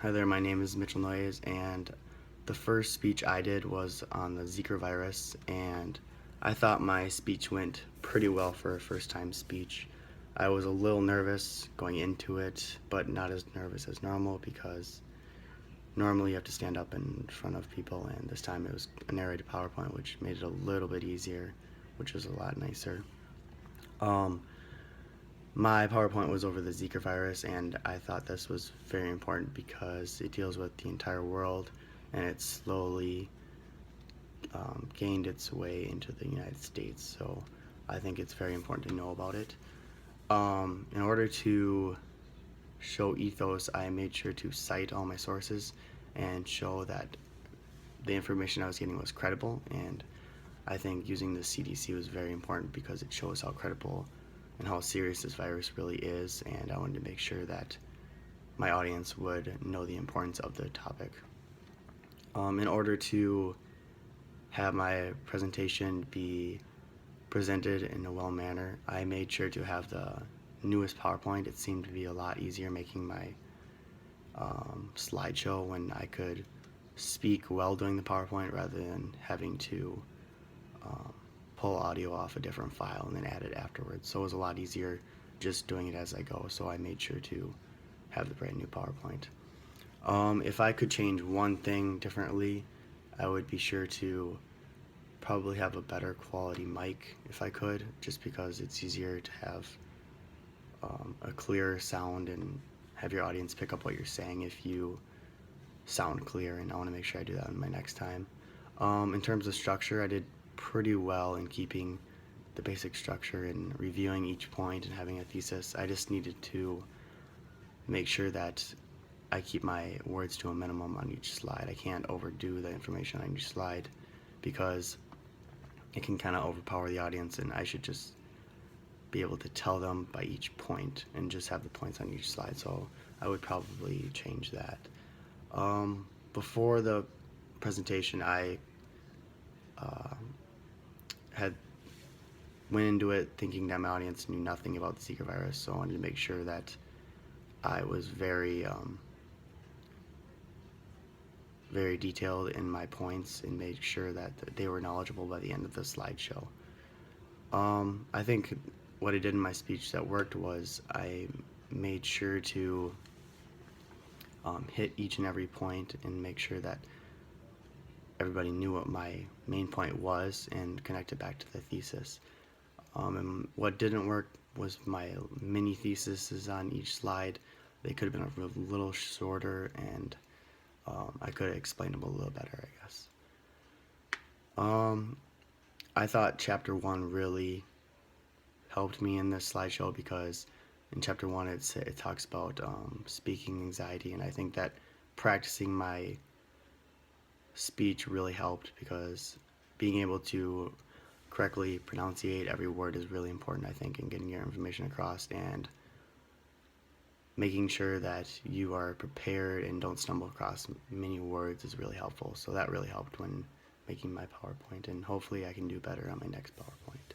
Hi there, my name is Mitchell Noyes, and the first speech I did was on the Zika virus, and I thought my speech went pretty well for a first time speech. I was a little nervous going into it, but not as nervous as normal because normally you have to stand up in front of people, and this time it was a narrated PowerPoint, which made it a little bit easier, which was a lot nicer. Um, My PowerPoint was over the Zika virus, and I thought this was very important because it deals with the entire world, and it slowly gained its way into the United States. So I think it's very important to know about it. In order to show ethos, I made sure to cite all my sources and show that the information I was getting was credible, and I think using the CDC was very important because it shows how credible and how serious this virus really is, and I wanted to make sure that my audience would know the importance of the topic. In order to have my presentation be presented in a well manner, I made sure to have the newest PowerPoint. It seemed to be a lot easier making my slideshow when I could speak well doing the PowerPoint rather than having to pull audio off a different file and then add it afterwards. So it was a lot easier just doing it as I go. So I made sure to have the brand new PowerPoint. If I could change one thing differently, I would be sure to probably have a better quality mic if I could, just because it's easier to have a clearer sound and have your audience pick up what you're saying if you sound clear, and I want to make sure I do that in my next time. In terms of structure, I did pretty well in keeping the basic structure and reviewing each point and having a thesis. I just needed to make sure that I keep my words to a minimum on each slide. I can't overdo the information on each slide because it can kind of overpower the audience, and I should just be able to tell them by each point and just have the points on each slide. So I would probably change that. Before the presentation, I had went into it thinking that my audience knew nothing about the Zika virus, so I wanted to make sure that I was very detailed in my points and made sure that they were knowledgeable by the end of the slideshow. I think what I did in my speech that worked was I made sure to hit each and every point and make sure that everybody knew what my main point was and connect it back to the thesis. And what didn't work was my mini theses on each slide. They could have been a little shorter, and I could have explained them a little better, I guess. I thought chapter 1 really helped me in this slideshow because in chapter 1 it talks about speaking anxiety, and I think that practicing my speech really helped because being able to correctly pronunciate every word is really important, I think, in getting your information across, and making sure that you are prepared and don't stumble across many words is really helpful. So that really helped when making my PowerPoint, and hopefully I can do better on my next PowerPoint.